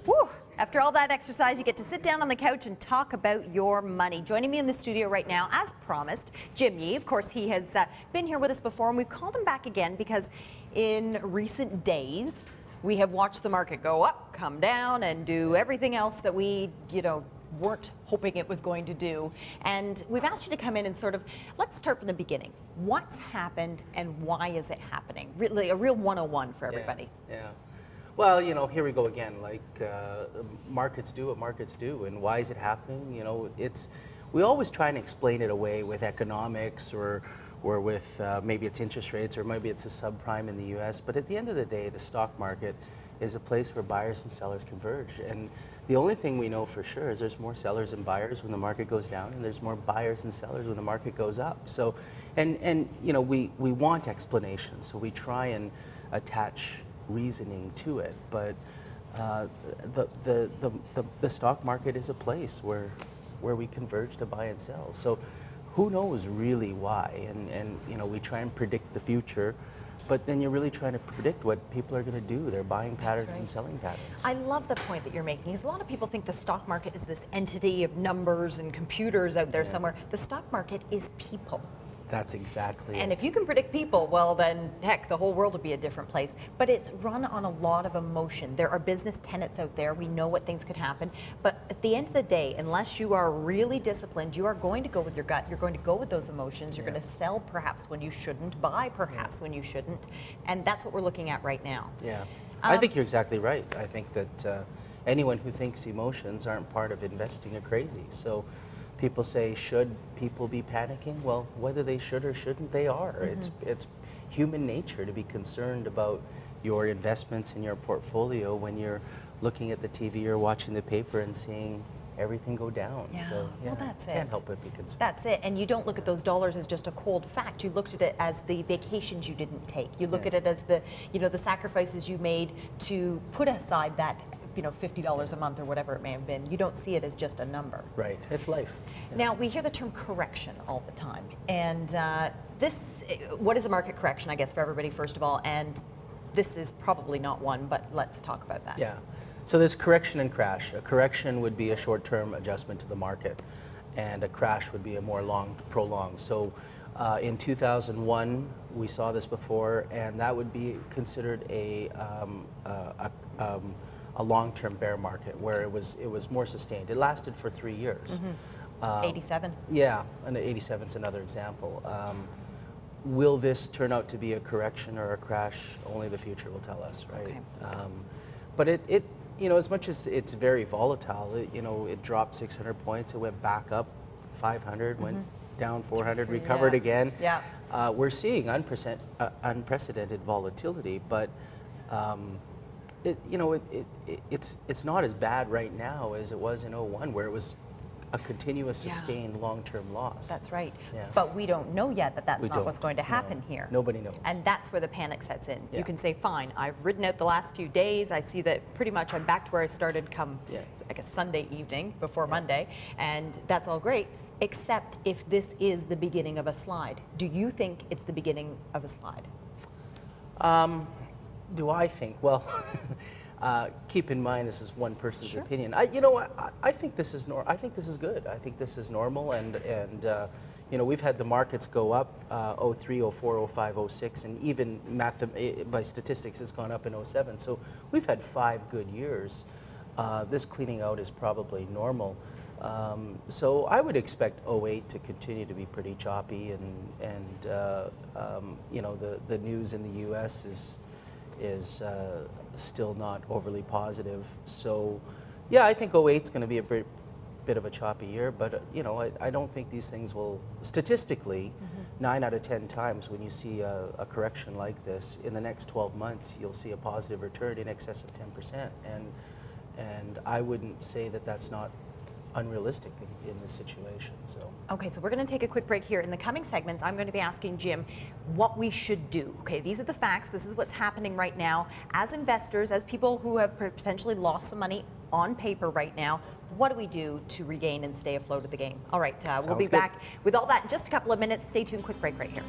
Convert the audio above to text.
Whew. After all that exercise, you get to sit down on the couch and talk about your money. Joining me in the studio right now, as promised, Jim Yee. Of course, he has been here with us before, and we've called him back again because in recent days, we have watched the market go up, come down, and do everything else that we, weren't hoping it was going to do. And we've asked you to come in and sort of, let's start from the beginning. What's happened and why is it happening? Really, a real 101 for everybody. Yeah. Well, here we go again. Like markets do what markets do, and why is it happening? We always try and explain it away with economics or with maybe it's interest rates or maybe it's the subprime in the U.S. But at the end of the day, the stock market is a place where buyers and sellers converge. And the only thing we know for sure is there's more sellers and buyers when the market goes down, and there's more buyers and sellers when the market goes up. So, and we want explanations, so we try and attach reasoning to it. But the stock market is a place where we converge to buy and sell. So who knows really why? And we try and predict the future. But then you're really trying to predict what people are going to do, their buying patterns and selling patterns. I love the point that you're making, because a lot of people think the stock market is this entity of numbers and computers out there somewhere. The stock market is people. That's exactly it. And if you can predict people, well then, heck, the whole world would be a different place. But it's run on a lot of emotion. There are business tenets out there. We know what things could happen. But at the end of the day, unless you are really disciplined, you are going to go with your gut. You're going to go with those emotions. You're going to sell perhaps when you shouldn't, buy perhaps when you shouldn't. And that's what we're looking at right now. Yeah. I think you're exactly right. I think that anyone who thinks emotions aren't part of investing are crazy. So people say, should people be panicking? Well, whether they should or shouldn't, they are. It's human nature to be concerned about your investments in your portfolio when you're looking at the TV or watching the paper and seeing everything go down. Yeah. So, well, that's it. Can't help but be concerned. That's it. And you don't look at those dollars as just a cold fact. You looked at it as the vacations you didn't take. You look at it as the, the sacrifices you made to put aside that $50 a month or whatever it may have been. You don't see it as just a number. Right. It's life. Yeah. Now, we hear the term correction all the time. And what is a market correction, I guess, for everybody, first of all? And this is probably not one, but let's talk about that. Yeah. So there's correction and crash. A correction would be a short-term adjustment to the market, and a crash would be a more prolonged. So in 2001, we saw this before, and that would be considered a long-term bear market where it was more sustained. It lasted for 3 years. 87. Yeah, and 87 is another example. Will this turn out to be a correction or a crash? Only the future will tell us, right? Okay. But it as much as it's very volatile, it dropped 600 points, it went back up 500, went down 400, recovered again. Yeah. We're seeing unprecedented volatility, but it's not as bad right now as it was in 01, where it was a continuous, sustained, long-term loss. That's right. Yeah. But we don't know yet that that's not what's going to happen here. Nobody knows. And that's where the panic sets in. Yeah. You can say, fine, I've ridden out the last few days. I see that pretty much I'm back to where I started come, I guess, Sunday evening before Monday, and that's all great, except if this is the beginning of a slide. Do you think it's the beginning of a slide? Do I think? Well, keep in mind this is one person's opinion. I think this is I think this is good. I think this is normal, and we've had the markets go up 03, 04, 05, 06, and even by statistics it's gone up in 07. So we've had 5 good years. This cleaning out is probably normal. So I would expect 08 to continue to be pretty choppy, and the news in the U.S. is still not overly positive. So yeah, I think 08 is going to be a bit of a choppy year, but I don't think these things will, statistically, 9 out of 10 times when you see a correction like this, in the next 12 months you'll see a positive return in excess of 10%, and I wouldn't say that that's not unrealistic in this situation. So okay, so we're going to take a quick break here. In the coming segments, I'm going to be asking Jim what we should do. Okay, these are the facts. This is what's happening right now. As investors, as people who have potentially lost some money on paper right now, what do we do to regain and stay afloat of the game? All right, we'll be back with all that in just a couple of minutes. Stay tuned. Quick break right here.